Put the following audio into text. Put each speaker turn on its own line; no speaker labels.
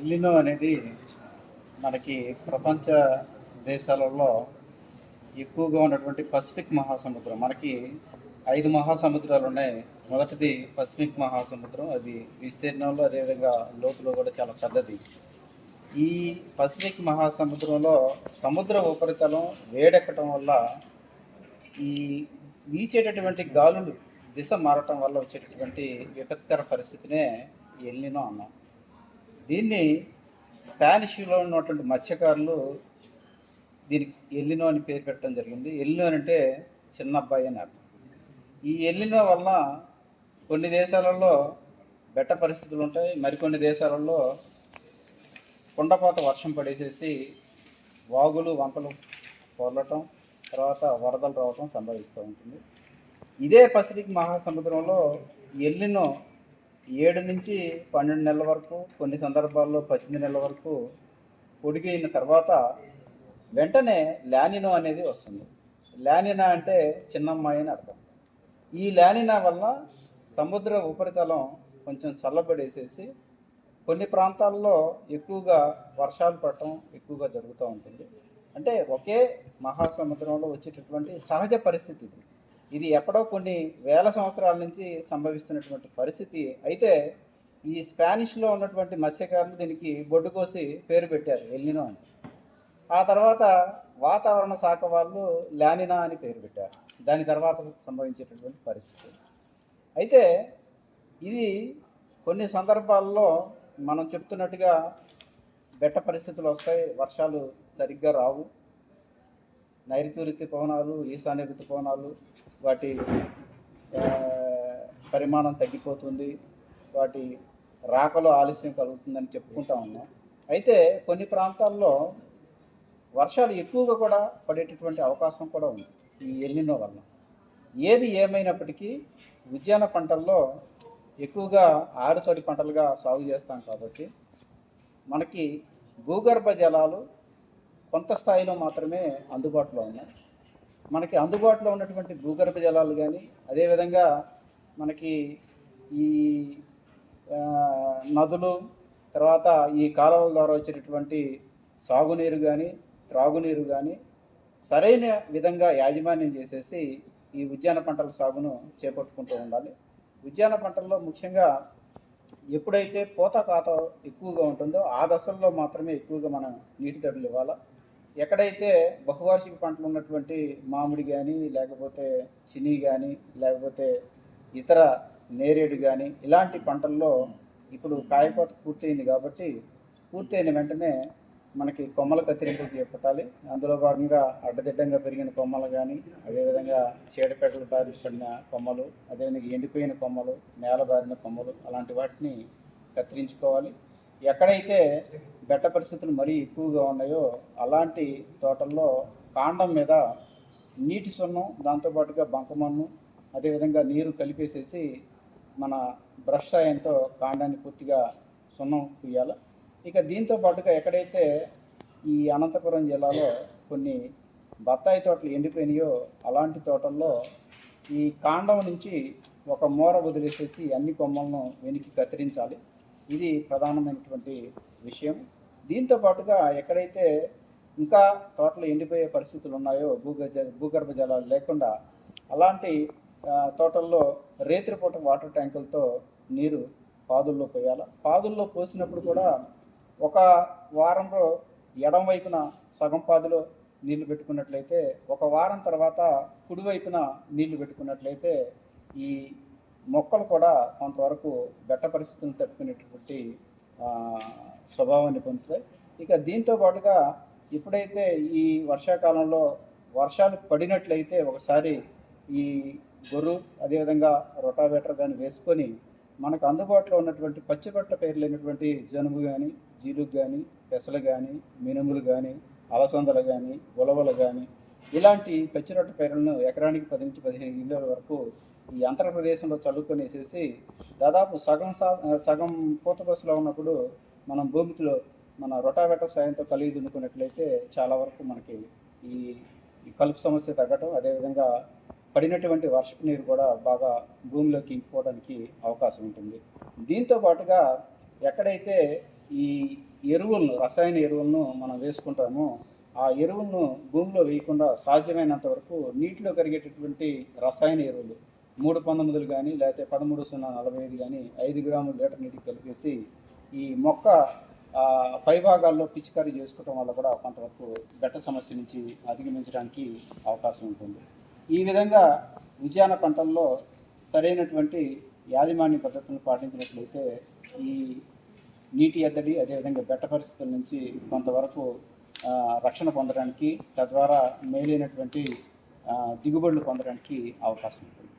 El Niño అనేది మనకి ప్రపంచ దేశాలలో ఎక్కువగా ఉన్నటువంటి పసిఫిక్ మహాసముద్రం. మనకి 5 మహాసముద్రాలు ఉన్నాయి. మొదటిది పసిఫిక్ మహాసముద్రం. అది విస్తీర్ణంలో అదేవిధంగా లోతులో కూడా చాలా పెద్దది. ఈ పసిఫిక్ మహాసముద్రంలో సముద్ర ఉపరితలం వేడెక్కటం వల్ల ఈ వీచేటటువంటి గాలులు దిశ మారటం వల్ల వచ్చేటటువంటి విపత్కర పరిస్థితినే ఎల్నినో అన్నాం. దీన్ని స్పానిష్లో ఉన్నటువంటి మత్స్యకారులు దీనికి ఎల్లినో అని పేరు పెట్టడం జరిగింది. ఎల్లినో అంటే చిన్న అబ్బాయి అని అర్థం. ఈ ఎల్లినో వల్ల కొన్ని దేశాలలో బెట్ట పరిస్థితులు ఉంటాయి, మరికొన్ని దేశాలలో కుండపోత వర్షం పడేసేసి వాగులు వంకలు పొర్లటం, తర్వాత వరదలు రావటం సంభవిస్తూ ఉంటుంది. ఇదే పసిఫిక్ మహాసముద్రంలో ఎల్లినో 7 నుంచి 12 నెలల వరకు, కొన్ని సందర్భాల్లో 18 నెలల వరకు పొడిగిన తర్వాత వెంటనే లానినో అనేది వస్తుంది. లానినా అంటే చిన్నమ్మాయి అని అర్థం. ఈ లానినా వల్ల సముద్ర ఉపరితలం కొంచెం చల్లబడేసేసి కొన్ని ప్రాంతాల్లో ఎక్కువగా వర్షాలు పడటం ఎక్కువగా జరుగుతూ ఉంటుంది. అంటే ఒకే మహాసముద్రంలో వచ్చేటటువంటి సహజ పరిస్థితి ఇది. ఇది ఎక్కడో కొన్ని వేల సంవత్సరాల నుంచి సంభవిస్తున్నటువంటి పరిస్థితి. అయితే ఈ స్పానిష్లో ఉన్నటువంటి మత్స్యకారులు దీనికి బొడ్డు కోసి పేరు పెట్టారు ఎల్నినో అని. ఆ తర్వాత వాతావరణ శాఖ వాళ్ళు లానినా అని పేరు పెట్టారు. దాని తర్వాత సంభవించేటటువంటి పరిస్థితి. అయితే ఇది కొన్ని సందర్భాల్లో మనం చెప్తున్నట్టుగా బెట్ట పరిస్థితులు వస్తాయి, వర్షాలు సరిగ్గా రావు, నైరుతి ఋతుపవనాలు, ఈశాన్య ఋతుపవనాలు వాటి పరిమాణం తగ్గిపోతుంది, వాటి రాకలో ఆలస్యం కలుగుతుందని చెప్పుకుంటా ఉన్నాం. అయితే కొన్ని ప్రాంతాల్లో వర్షాలు ఎక్కువగా కూడా పడేటటువంటి అవకాశం కూడా ఉంది ఈ ఎల్నినో వల్ల. ఏది ఏమైనప్పటికీ ఉద్యాన పంటల్లో ఎక్కువగా ఆరుతడి పంటలుగా సాగు చేస్తాం కాబట్టి మనకి భూగర్భ జలాలు కొంత స్థాయిలో మాత్రమే అందుబాటులో ఉన్నాయి. మనకి అందుబాటులో ఉన్నటువంటి భూగర్భ జలాలు కానీ, అదేవిధంగా మనకి ఈ నదులు, తర్వాత ఈ కాలువల ద్వారా వచ్చేటటువంటి సాగునీరు కానీ, త్రాగునీరు కానీ సరైన విధంగా యాజమాన్యం చేసేసి ఈ ఉద్యాన పంటల సాగును చేపట్టుకుంటూ ఉండాలి. ఉద్యాన పంటల్లో ముఖ్యంగా ఎప్పుడైతే పూత కాత ఎక్కువగా ఉంటుందో ఆ దశల్లో మాత్రమే ఎక్కువగా మనం నీటి తడులు ఇవ్వాలి. ఎక్కడైతే బహువార్షిక పంటలు ఉన్నటువంటి మామిడి కానీ, లేకపోతే చిని కానీ, లేకపోతే ఇతర నేరేడు కానీ ఇలాంటి పంటల్లో ఇప్పుడు కాయకోత పూర్తయింది కాబట్టి పూర్తయిన వెంటనే మనకి కొమ్మల కత్తిరింపులు చేపట్టాలి. అందులో భాగంగా అడ్డదిడ్డంగా పెరిగిన కొమ్మలు కానీ, అదేవిధంగా చీడపెట్టలు బారిన కొమ్మలు, అదేవిధంగా ఎండిపోయిన కొమ్మలు, నేల బారిన కొమ్మలు, అలాంటి వాటిని కత్తిరించుకోవాలి. ఎక్కడైతే బెట్ట పరిస్థితులు మరీ ఎక్కువగా ఉన్నాయో అలాంటి తోటల్లో కాండం మీద నీటి సున్నం, దాంతోపాటుగా బంకమన్ను, అదేవిధంగా నీరు కలిపేసేసి మన బ్రష్ సాయంతో కాండాన్ని పూర్తిగా సున్నం పూయాలి. ఇక దీంతో పాటుగా ఎక్కడైతే ఈ అనంతపురం జిల్లాలో కొన్ని బత్తాయి తోటలు ఎండిపోయినాయో అలాంటి తోటల్లో ఈ కాండం నుంచి ఒక మూర వదిలేసేసి అన్ని కొమ్మలను వెనక్కి కత్తిరించాలి. ఇది ప్రధానమైనటువంటి విషయం. దీంతో పాటుగా ఎక్కడైతే ఇంకా తోటలు ఎండిపోయే పరిస్థితులు ఉన్నాయో భూగర్భ జలాలు లేకుండా అలాంటి తోటల్లో రేత్రిపూట వాటర్ ట్యాంకులతో నీరు పాదుల్లో పోయాలి. పాదుల్లో పోసినప్పుడు కూడా ఒక వారంలో ఎడం వైపున సగం పాదులో నీళ్లు పెట్టుకున్నట్లయితే, ఒక వారం తర్వాత కుడివైపున నీళ్లు పెట్టుకున్నట్లయితే ఈ మొక్కలు కూడా కొంతవరకు బెట్ట పరిస్థితులను తట్టుకునేటటువంటి స్వభావాన్ని పొందుతాయి. ఇక దీంతో పాటుగా ఎప్పుడైతే ఈ వర్షాకాలంలో వర్షాలు పడినట్లయితే ఒకసారి ఈ గొర్రు, అదేవిధంగా రొటావేటర్ కానీ వేసుకొని మనకు అందుబాటులో ఉన్నటువంటి పచ్చిరొట్ట పేర్లైనటువంటి జనుము కానీ, జీలుగు కానీ, పెసలు కానీ, మినుములు కానీ, అలసందలు కానీ, ఉలవలు కానీ ఇలాంటి పచ్చిరొట్ట పేర్లను ఎకరానికి 10 నుంచి 15 కిలోల వరకు ఈ ఆంధ్రప్రదేశ్లో చల్లుకొని వేసేసి దాదాపు సగం పూత దశలో ఉన్నప్పుడు మనం భూమిలో మన రొటావేటర్ సాయంతో కలిగి దున్నుకున్నట్లయితే చాలా వరకు మనకి ఈ కలుపు సమస్య తగ్గటం, అదేవిధంగా పడినటువంటి వర్షపు నీరు కూడా బాగా భూమిలోకి ఇంకిపోవడానికి అవకాశం ఉంటుంది. దీంతో పాటుగా ఎక్కడైతే ఈ ఎరువులను, రసాయన ఎరువులను మనం వేసుకుంటామో, ఆ ఎరువులను భూమిలో వేయకుండా సాధ్యమైనంత వరకు నీటిలో కరిగేటటువంటి రసాయన ఎరువులు 319 కానీ, లేకపోతే 13,045 కానీ 5 గ్రాములు లీటర్ నీటికి కలిపేసి ఈ మొక్క పైభాగాల్లో పిచికారీ చేసుకోవటం వల్ల కూడా కొంతవరకు బెట్ట సమస్య నుంచి అధిగమించడానికి అవకాశం ఉంటుంది. ఈ విధంగా ఉద్యాన పంటల్లో సరైనటువంటి యాజమాన్య పద్ధతులను పాటించినట్లయితే ఈ నీటి ఎద్దడి, అదేవిధంగా బెట్ట పరిస్థితుల నుంచి కొంతవరకు రక్షణ పొందడానికి, తద్వారా మేలైనటువంటి దిగుబడులు పొందడానికి అవకాశం ఉంటుంది.